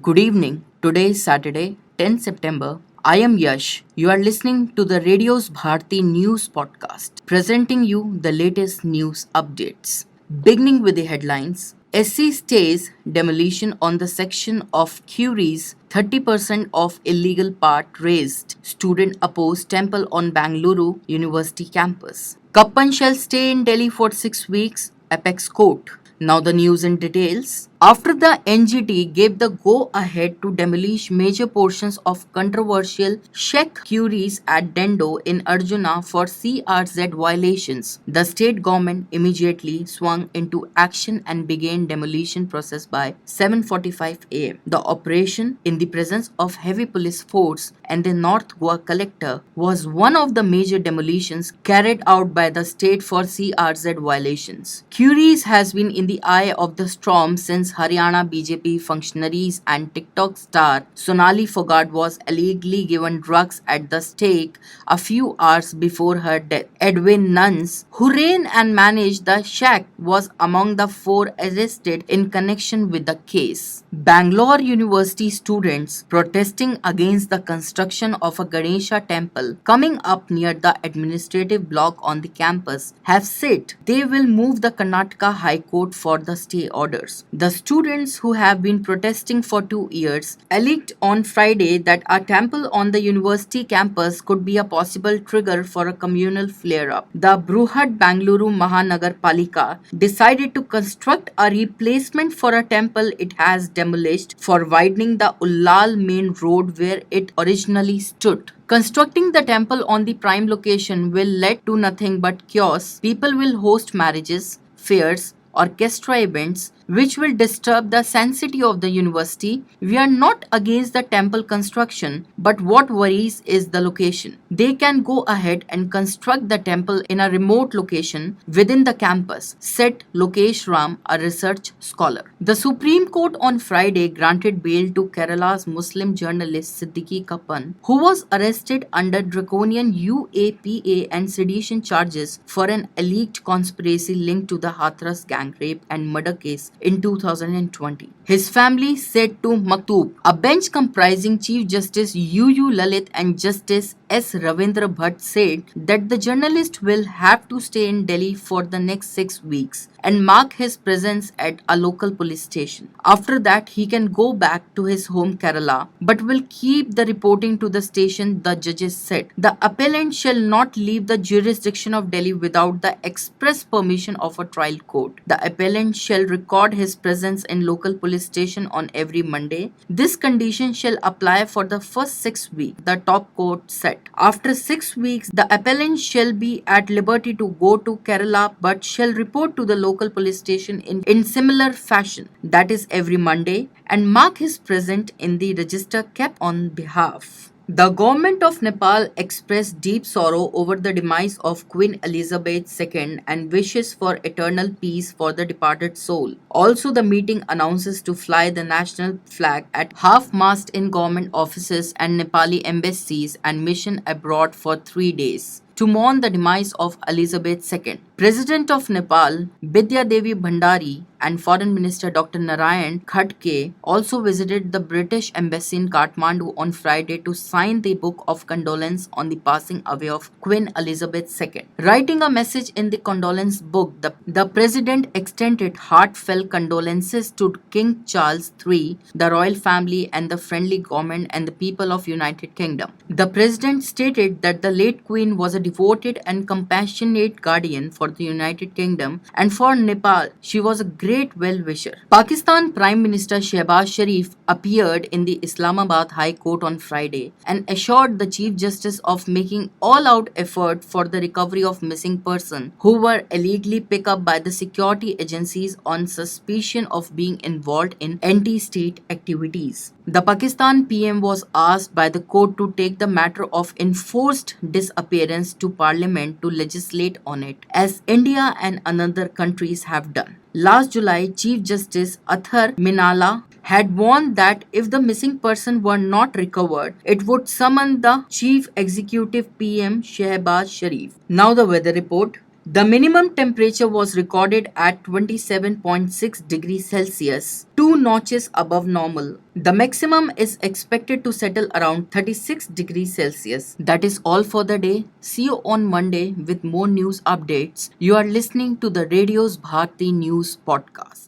Good evening. Today is Saturday, 10 September. I am Yash. You are listening to the Radio's Bharati News podcast, presenting you the latest news updates. Beginning with the headlines, SC stays demolition on the section of Curie's 30% of illegal part raised. Student opposed temple on Bangalore University campus. Kappan shall stay in Delhi for 6 weeks, Apex Court. Now the news in details. After the NGT gave the go-ahead to demolish major portions of controversial Sheikh Curies at Dendo in Arjuna for CRZ violations, the state government immediately swung into action and began demolition process by 7:45 am. The operation, in the presence of heavy police force and the North Goa collector, was one of the major demolitions carried out by the state for CRZ violations. Curies has been in the eye of the storm since Haryana BJP functionaries and TikTok star Sonali Fogart was allegedly given drugs at the stake a few hours before her death. Edwin Nuns, who ran and managed the shack, was among the 4 arrested in connection with the case. Bangalore University students protesting against the construction of a Ganesha temple coming up near the administrative block on the campus have said they will move the Karnataka High Court for the stay orders. The students, who have been protesting for 2 years, alleged on Friday that a temple on the university campus could be a possible trigger for a communal flare-up. The Bruhat Bangalore Mahanagar Palika decided to construct a replacement for a temple it has demolished for widening the Ullal main road where it originally stood. Constructing the temple on the prime location will lead to nothing but chaos. People will host marriages, fairs, orchestra events, which will disturb the sanctity of the university. We are not against the temple construction, but what worries is the location. They can go ahead and construct the temple in a remote location within the campus, said Lokesh Ram, a research scholar. The Supreme Court on Friday granted bail to Kerala's Muslim journalist Siddiqui Kappan, who was arrested under draconian UAPA and sedition charges for an alleged conspiracy linked to the Hathras gang rape and murder case in 2020. His family said to Maktub, a bench comprising Chief Justice UU Lalit and Justice S. Ravindra Bhatt said that the journalist will have to stay in Delhi for the next 6 weeks and mark his presence at a local police station. After that, he can go back to his home Kerala, but will keep the reporting to the station, the judges said. The appellant shall not leave the jurisdiction of Delhi without the express permission of a trial court. The appellant shall record his presence in local police station on every Monday. This condition shall apply for the first 6 weeks, the top court said. After 6 weeks, the appellant shall be at liberty to go to Kerala but shall report to the local police station in similar fashion, that is every Monday, and mark his presence in the register kept on behalf. The government of Nepal expressed deep sorrow over the demise of Queen Elizabeth II and wishes for eternal peace for the departed soul. Also, the meeting announces to fly the national flag at half-mast in government offices and Nepali embassies and mission abroad for 3 days to mourn the demise of Elizabeth II. President of Nepal, Vidyadevi Bhandari, and Foreign Minister Dr. Narayan Khadke also visited the British Embassy in Kathmandu on Friday to sign the book of condolence on the passing away of Queen Elizabeth II. Writing a message in the condolence book, the President extended heartfelt condolences to King Charles III, the royal family, and the friendly government and the people of United Kingdom. The President stated that the late Queen was a devoted and compassionate guardian for the United Kingdom, and for Nepal, she was a great well-wisher. Pakistan Prime Minister Shehbaz Sharif appeared in the Islamabad High Court on Friday and assured the Chief Justice of making all-out effort for the recovery of missing persons who were illegally picked up by the security agencies on suspicion of being involved in anti-state activities. The Pakistan PM was asked by the court to take the matter of enforced disappearance to Parliament to legislate on it, as India and other countries have done. Last July, Chief Justice Athar Minala had warned that if the missing person were not recovered, it would summon the Chief Executive PM Shehbaz Sharif. Now the weather report. The minimum temperature was recorded at 27.6 degrees Celsius, 2 notches above normal. The maximum is expected to settle around 36 degrees Celsius. That is all for the day. See you on Monday with more news updates. You are listening to the Radio's Bharati News podcast.